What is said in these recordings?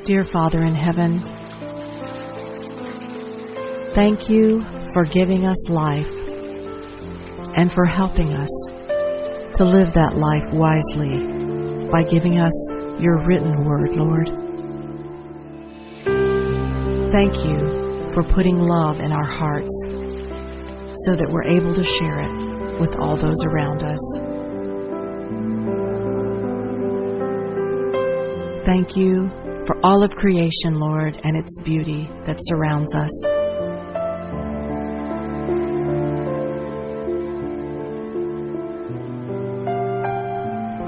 Dear Father in heaven, thank you for giving us life and for helping us to live that life wisely by giving us your written word, Lord. Thank you for putting love in our hearts so that we're able to share it with all those around us. Thank you for all of creation, Lord, and its beauty that surrounds us.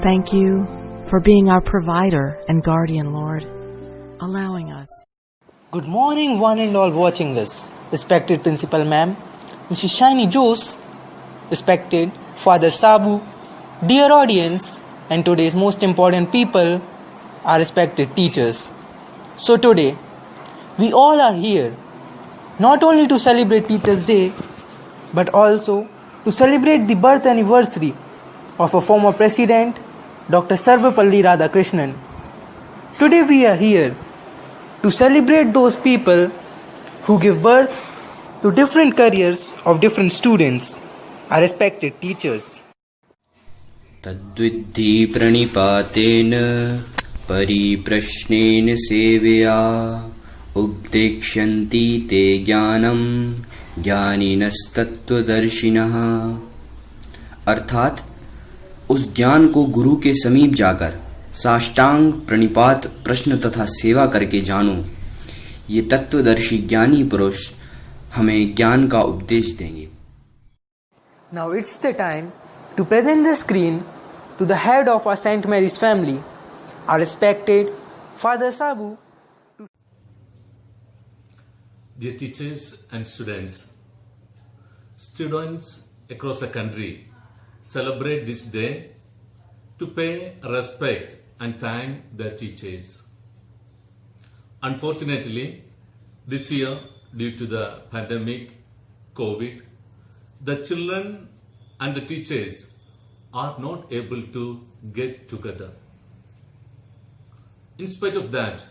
Thank you for being our provider and guardian, Lord, allowing us. Good morning, one and all watching us. Respected Principal Ma'am, Mrs. Shiny Jose, respected Father Sabu, dear audience, and today's most important people, our respected teachers. So today, we all are here, not only to celebrate Teachers' Day, but also to celebrate the birth anniversary of a former president, Dr. Sarvepalli Radhakrishnan. Today we are here to celebrate those people who give birth to different careers of different students, our respected teachers. Tadviddhi pranipatena परिप्रश्नेन सेवया उपदेक्ष्यन्ति ते ज्ञानम ज्ञानिनस्तत्त्वदर्शिनः। अर्थात उस ज्ञान को गुरु के समीप जाकर साष्टांग प्रणिपात प्रश्न तथा सेवा करके जानो। ये तत्वदर्शी ज्ञानी पुरुष हमें ज्ञान का उपदेश देंगे। Now it's the time to present the screen to the head of our St. Mary's family, our respected Father Sabu. Dear teachers and students across the country celebrate this day to pay respect and thank their teachers. Unfortunately, this year, due to the pandemic, COVID, the children and the teachers are not able to get together. In spite of that,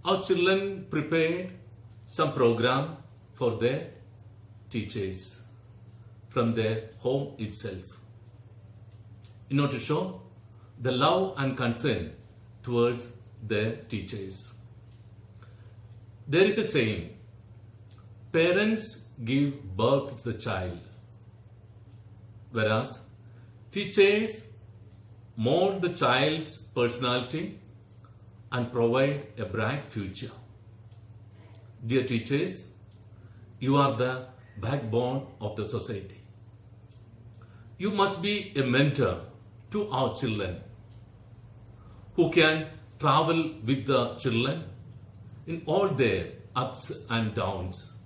our children prepared some program for their teachers from their home itself in order to show the love and concern towards their teachers. There is a saying, parents give birth to the child, whereas teachers mold the child's personality and provide a bright future. Dear teachers, you are the backbone of the society. You must be a mentor to our children who can travel with the children in all their ups and downs.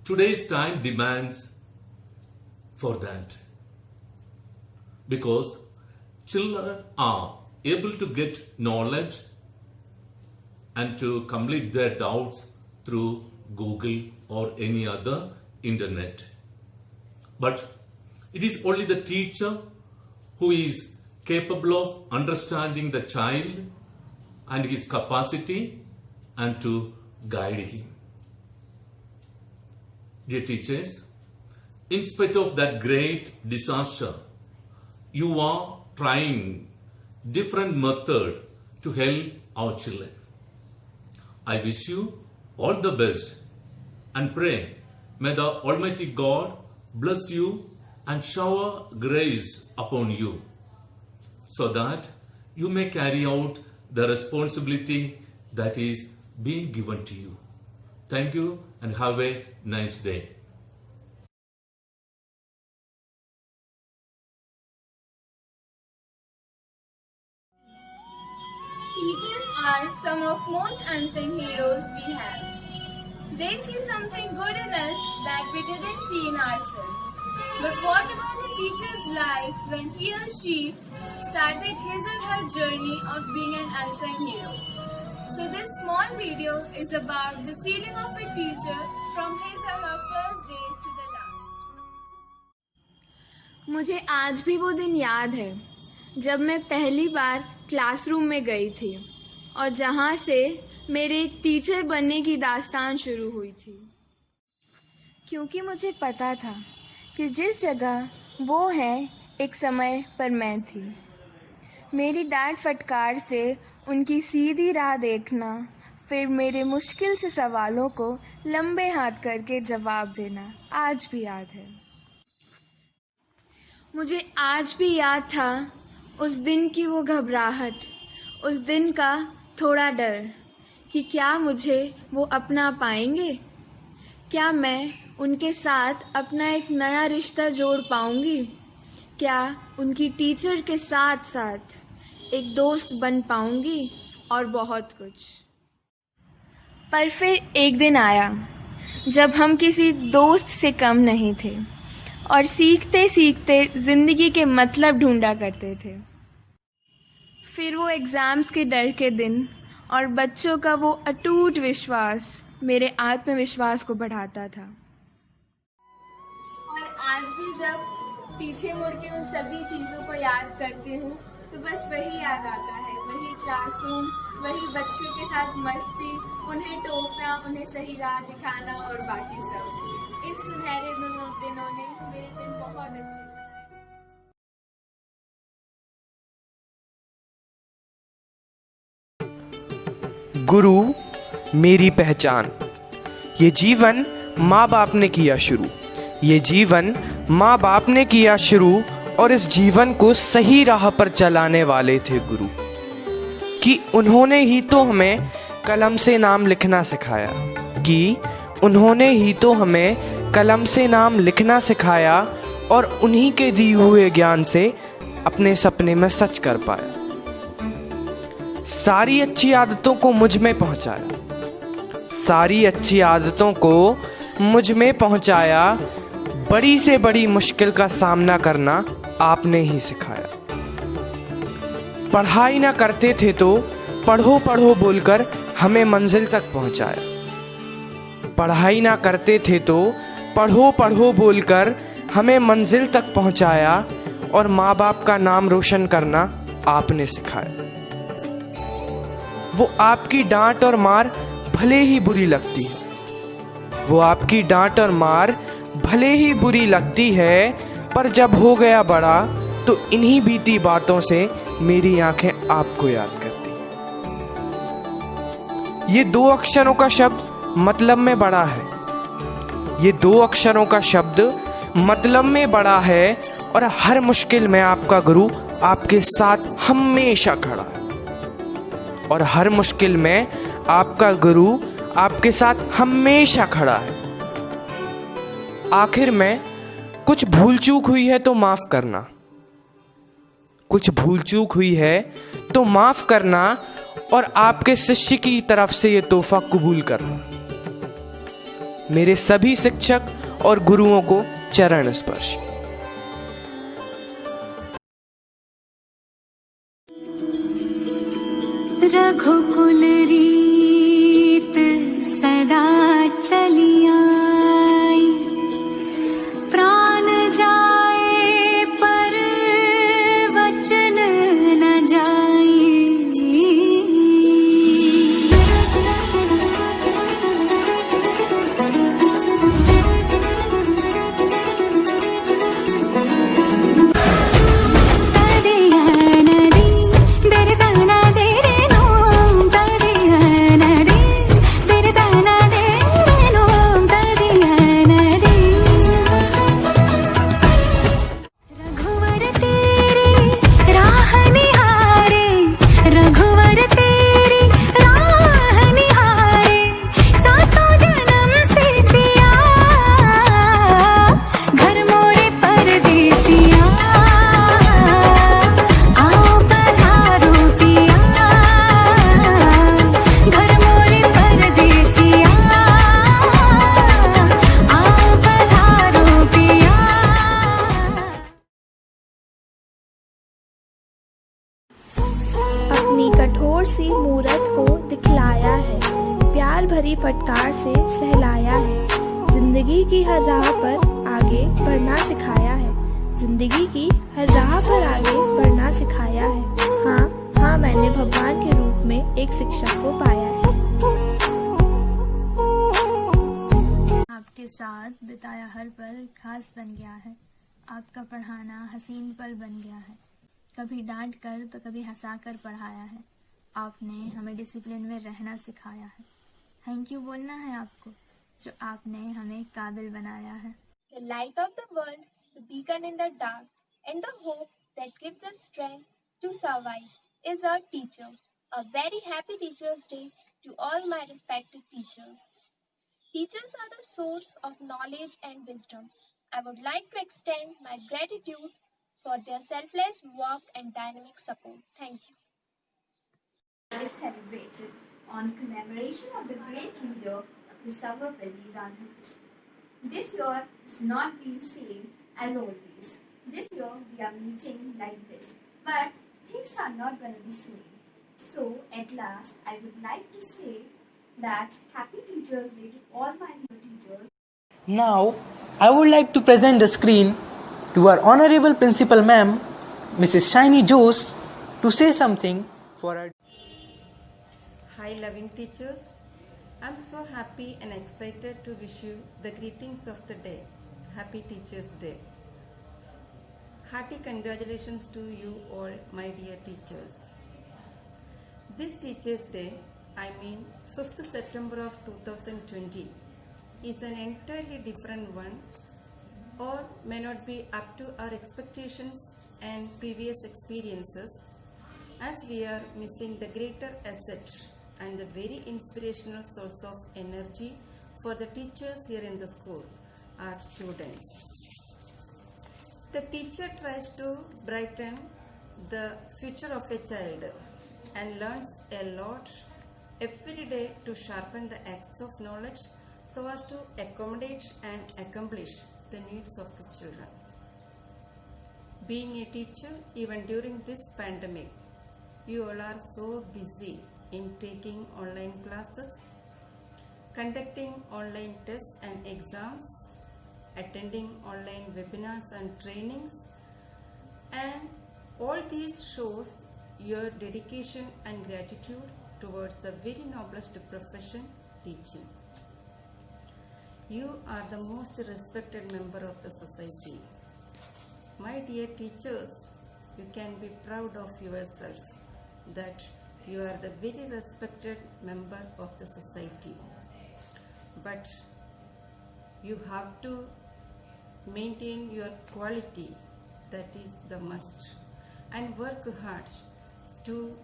Today's time demands for that because children are able to get knowledge and to complete their doubts through Google or any other internet. But it is only the teacher who is capable of understanding the child and his capacity and to guide him. Dear teachers, in spite of that great disaster, you are trying different method to help our children. I wish you all the best and pray may the Almighty God bless you and shower grace upon you so that you may carry out the responsibility that is being given to you. Thank you and have a nice day. Teachers are some of most unsung heroes we have. They see something good in us that we didn't see in ourselves. But what about a teacher's life when he or she started his or her journey of being an unsung hero? So this small video is about the feeling of a teacher from his or her first day to the last. मुझे आज भी वो दिन याद है जब मैं पहली बार क्लासरूम में गई थी। और जहाँ से मेरे एक टीचर बनने की दास्तान शुरू हुई थी। क्योंकि मुझे पता था कि जिस जगह वो है एक समय पर मैं थी। मेरी डांट फटकार से उनकी सीधी राह देखना, फिर मेरे मुश्किल से सवालों को लंबे हाथ करके जवाब देना आज भी याद है। मुझे आज भी याद था उस दिन की वो घबराहट, उस दिन का थोड़ा डर कि क्या मुझे वो अपना पाएंगे, क्या मैं उनके साथ अपना एक नया रिश्ता जोड़ पाऊंगी, क्या उनकी टीचर के साथ साथ एक दोस्त बन पाऊंगी और बहुत कुछ। पर फिर एक दिन आया जब हम किसी दोस्त से कम नहीं थे और सीखते सीखते ज़िंदगी के मतलब ढूंढा करते थे। फिर वो एग्ज़ाम्स के डर के दिन और बच्चों का वो अटूट विश्वास मेरे आत्मविश्वास को बढ़ाता था। और आज भी जब पीछे मुड़ के उन सभी चीज़ों को याद करती हूँ तो बस वही याद आता है, वही क्लासरूम, वही बच्चों के साथ मस्ती, उन्हें टोकना, उन्हें सही राह दिखाना और बाकी सब। इन सुनहरे दिनों ने मेरे दिन बहुत अच्छे बनाए। गुरु मेरी पहचान। ये जीवन माँ बाप ने किया शुरू, ये जीवन माँ बाप ने किया शुरू और इस जीवन को सही राह पर चलाने वाले थे गुरु। कि उन्होंने ही तो हमें कलम से नाम लिखना सिखाया, कि उन्होंने ही तो हमें कलम से नाम लिखना सिखाया और उन्हीं के दिए हुए ज्ञान से अपने सपने में सच कर पाया। सारी अच्छी आदतों को मुझ में पहुंचाया, सारी अच्छी आदतों को मुझ में पहुंचाया। बड़ी से बड़ी मुश्किल का सामना करना आपने ही सिखाया। पढ़ाई ना करते थे तो पढ़ो पढ़ो बोलकर हमें मंजिल तक पहुंचाया। पढ़ाई ना करते थे तो पढ़ो पढ़ो बोलकर हमें मंजिल तक पहुंचाया और माँ बाप का नाम रोशन करना आपने सिखाया। वो आपकी डांट और मार भले ही बुरी लगती है, वो आपकी डांट और मार भले ही बुरी लगती है, पर जब हो गया बड़ा तो इन्हीं बीती बातों से मेरी आंखें आपको याद करती। ये दो अक्षरों का शब्द मतलब में बड़ा है, ये दो अक्षरों का शब्द मतलब में बड़ा है और हर मुश्किल में आपका गुरु आपके साथ हमेशा खड़ा है। और हर मुश्किल में आपका गुरु आपके साथ हमेशा खड़ा है। आखिर में कुछ भूल चूक हुई है तो माफ करना, कुछ भूल चूक हुई है तो माफ करना और आपके शिष्य की तरफ से ये तोहफा कबूल करना। मेरे सभी शिक्षक और गुरुओं को चरण स्पर्श। रघुकुल रीत सदा चली आई, प्राण जाए पर वचन न जाए। कठोर सी मूरत को दिखलाया है, प्यार भरी फटकार से सहलाया है, जिंदगी की हर राह पर आगे बढ़ना सिखाया है, जिंदगी की हर राह पर आगे बढ़ना सिखाया है। हाँ हाँ, मैंने भगवान के रूप में में एक शिक्षक को पाया है। आपके साथ बिताया हर पल खास बन गया है। आपका पढ़ाना हसीन पल बन गया है। कभी डांट कर तो कभी हंसा कर पढ़ाया है। आपने हमें डिसिप्लिन में रहना सिखाया है। थैंक यू बोलना है आपको, जो आपने हमें काबिल बनाया है। The light of the world, the beacon in the dark, and the hope that gives us strength to survive is our teachers. A very happy Teachers' Day to all my respected teachers. Teachers are the source of knowledge and wisdom. I would like to extend my gratitude for their selfless work and dynamic support. Thank you. Is celebrated on commemoration of the great leader of the Sarvapalli Radhakrishnan. This year has not been same as always. This year we are meeting like this, but things are not going to be same. So at last I would like to say that Happy Teachers' Day to all my new teachers. Now, I would like to present the screen to our Honorable Principal Ma'am, Mrs. Shiny Jose, to say something for our... Hi loving teachers, I'm so happy and excited to wish you the greetings of the day. Happy Teachers' Day. Hearty congratulations to you all my dear teachers. This Teachers' Day, I mean 5th September of 2020, is an entirely different one, or may not be up to our expectations and previous experiences, as we are missing the greater asset and the very inspirational source of energy for the teachers here in the school, our students. The teacher tries to brighten the future of a child and learns a lot every day to sharpen the axe of knowledge so as to accommodate and accomplish the needs of the children. Being a teacher, even during this pandemic, you all are so busy in taking online classes, conducting online tests and exams, attending online webinars and trainings, and all these shows your dedication and gratitude towards the very noblest profession, teaching. You are the most respected member of the society. My dear teachers, you can be proud of yourself that you are the very respected member of the society. But you have to maintain your quality, that is the must, and work hard to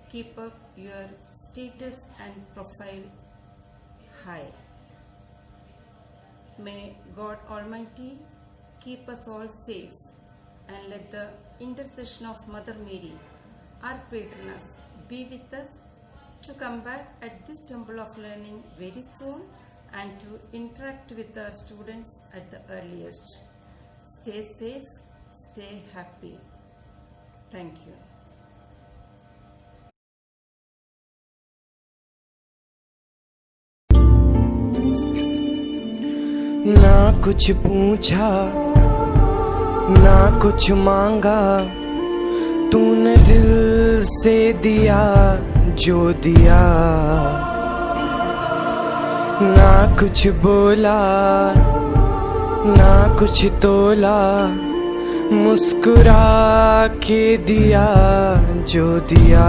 keep up your status and profile high. May God Almighty keep us all safe, and let the intercession of Mother Mary, our patroness, be with us to come back at this temple of learning very soon and to interact with our students at the earliest. Stay safe, stay happy. Thank you. ना कुछ पूछा ना कुछ मांगा, तूने दिल से दिया जो दिया। ना कुछ बोला ना कुछ तोला, मुस्कुरा के दिया जो दिया।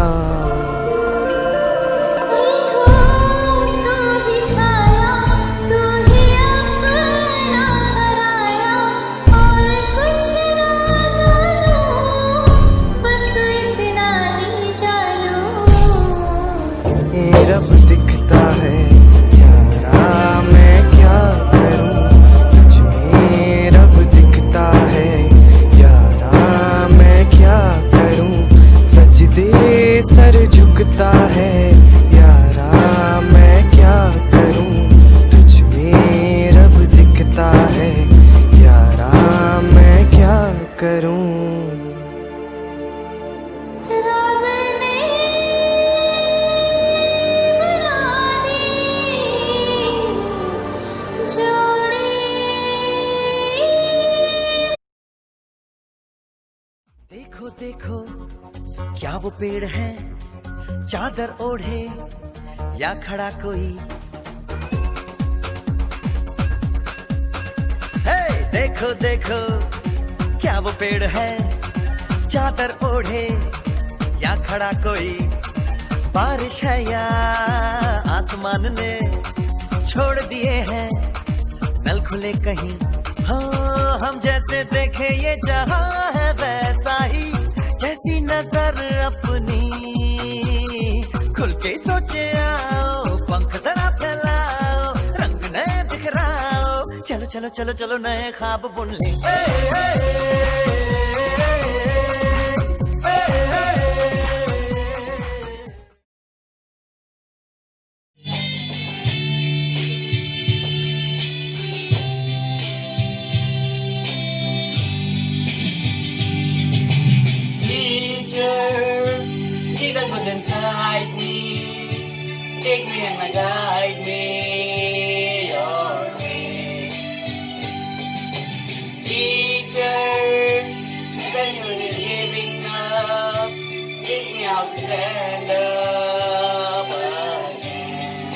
रब दिखता है यारा, मैं क्या करूं तुझमें। रब दिखता है यारा, मैं क्या करूं। सजदे सर झुकता है यारा, मैं क्या करूं तुझमें। रब दिखता है यारा, मैं क्या करूं। देखो देखो क्या वो पेड़ है चादर ओढ़े या खड़ा कोई, हे देखो देखो क्या वो पेड़ है, चादर ओढ़े या खड़ा कोई, बारिश है या आसमान ने छोड़ दिए हैं नल खुले कहीं। हाँ हम जैसे देखे ये जहां है वैसा ही, जैसी नजर अपनी खुल के सोचे आओ, पंख जरा फैलाओ, रंग नए बिखराओ, चलो चलो चलो चलो नए ख्वाब बुन ले। Inside me, take me and guide me your way. Teacher, when you're giving up, take me out to stand up again.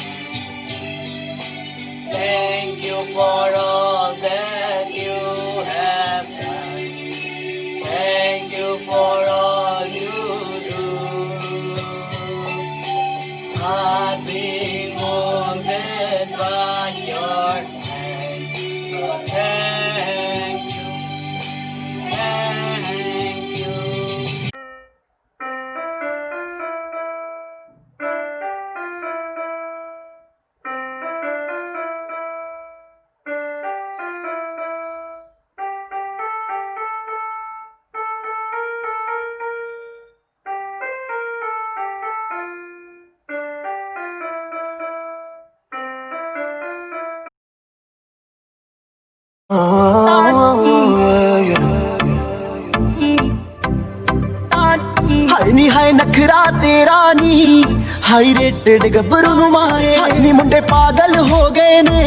Thank you for all that you have done. Thank you for all you do. I've been molded by your hand, so thank you, thank you. हाय नी हाय नखरा तेरा नी, high rated गब्बरू नु मारे, नी मुंडे पागल हो गए ने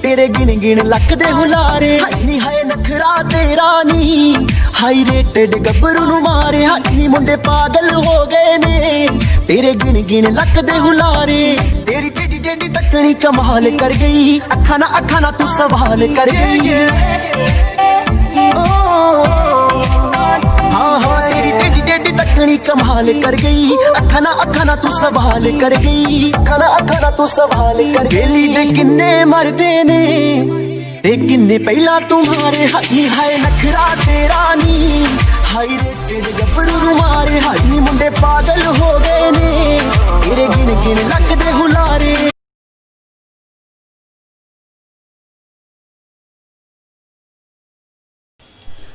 तेरे गिन गिन लक दे हुलारे। हाय नी हाय नखरा तेरा नी, हाई रेटेड गब्बरू नु मारे, नी मुंडे पागल हो गए ने तेरे गिन गिन लक दे हुलारे। तेरी टेडी टेडी तकनी कमाल कर गई, अखा ना तू सवाल कर गई। हाँ हाँ तेरी टेडी टेडी तकनी कमाल कर गई, अखा ना तू सवाल कर गई, अखा ना तू सवाल कर गई। बेली दे किन्ने मरदे ने ते किन्ने पहला तुम्हारे, हाय हाय नखरा तेरा नी, हाई रेटेड गब्बरू मारे, हाय नी मुंडे पागल हो गए ने तेरे गिन गिन लक दे हुलारे।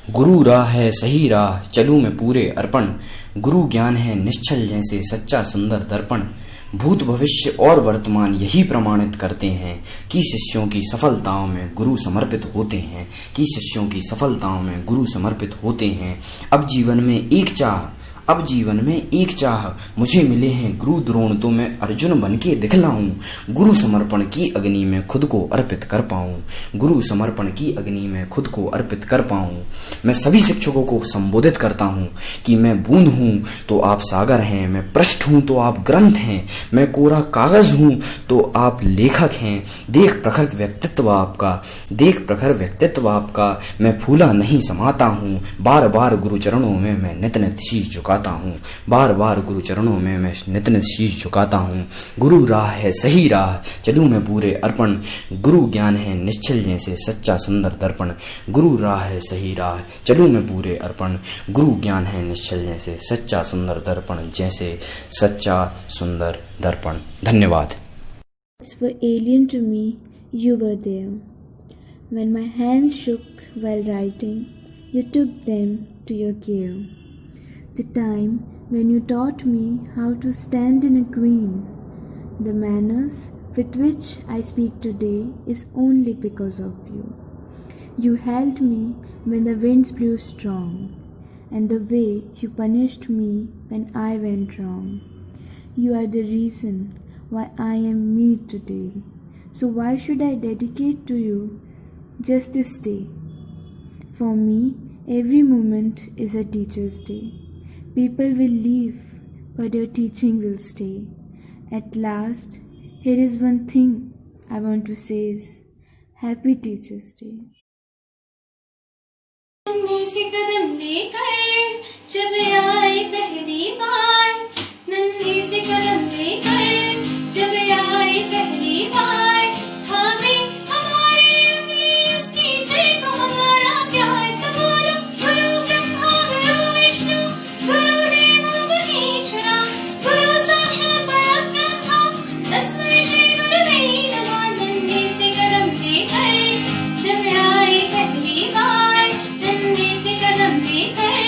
गुरु राह है सही राह, चलूं मैं पूरे अर्पण, गुरु ज्ञान है निश्चल जैसे सच्चा सुंदर दर्पण। भूत भविष्य और वर्तमान यही प्रमाणित करते हैं कि शिष्यों की सफलताओं में गुरु समर्पित होते हैं, कि शिष्यों की सफलताओं में गुरु समर्पित होते हैं। अब जीवन में एक चाह मुझे मिले हैं गुरु द्रोण, तो मैं अर्जुन बन के दिखलाऊं, गुरु समर्पण की अग्नि में खुद को अर्पित कर पाऊं, गुरु समर्पण की अग्नि में खुद को अर्पित कर पाऊं। मैं सभी शिक्षकों को संबोधित करता हूं कि मैं बूंद हूं तो आप सागर हैं, मैं पृष्ठ हूं तो आप ग्रंथ हैं, मैं कोरा कागज हूं तो आप लेखक हैं। देख प्रखर व्यक्तित्व आपका, मैं फूला नहीं समाता हूं, बार बार गुरु चरणों में मैं नित नित शीश झुकाता हूं, बार बार गुरु चरणों में मैं नित नित शीश झुकाता हूं। गुरु राह है सही राह, चलूं मैं पूरे अर्पण, गुरु ज्ञान है निश्चल जैसे सच्चा सुंदर दर्पण। गुरु राह है सही राह, चलूं मैं पूरे अर्पण, गुरु ज्ञान है निश्चल जैसे सच्चा सुंदर दर्पण, जैसे सच्चा सुंदर दर्पण। धन्यवाद। Were alien to me, you were there. When my hands shook while writing, you took them to your care. The time when you taught me how to stand in a queen. The manners with which I speak today is only because of you. You held me when the winds blew strong, and the way you punished me when I went wrong. You are the reason why I am me today. So why should I dedicate to you just this day? For me, every moment is a teacher's day. People will leave, but your teaching will stay. At last, here is one thing I want to say is Happy Teachers' Day. नन्हे से कदम लेकर जब आई पहली बार, नन्हे से कदम लेकर जब आई पहली बार, थामे हमारी उंगली उस टीचर को हमारा प्यार। तो बोलो गुरु ब्रह्मा गुरु विष्णु गुरु देवो महेश्वरा, गुरु साक्षात परब्रह्मा तस्मै श्री गुरुवे नमः। नन्हे से कदम लेकर जब आई पहली बार, नन्हे से कदम लेकर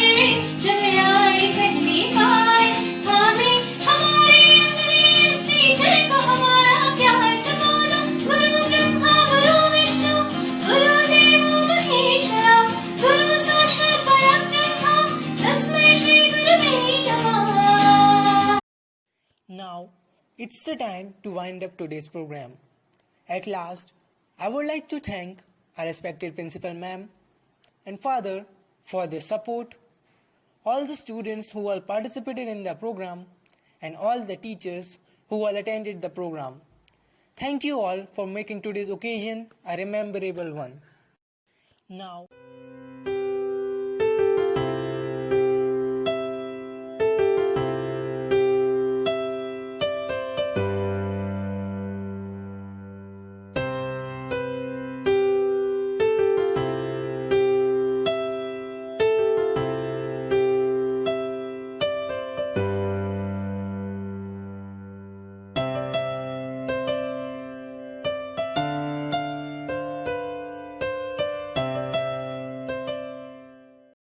जब आई पहली बार, थामे हमारी उंगली उस टीचर को हमारा प्यार। तो बोलो गुरु ब्रह्मा गुरु विष्णु गुरु देवो महेश्वरा, गुरु साक्षात परब्रह्मा तस्मै श्री गुरुवे नमः। Now, it's the time to wind up today's program. At last, I would like to thank our respected Principal Ma'am and Father for their support, all the students who all participated in the program, and all the teachers who all attended the program. Thank you all for making today's occasion a memorable one. Now,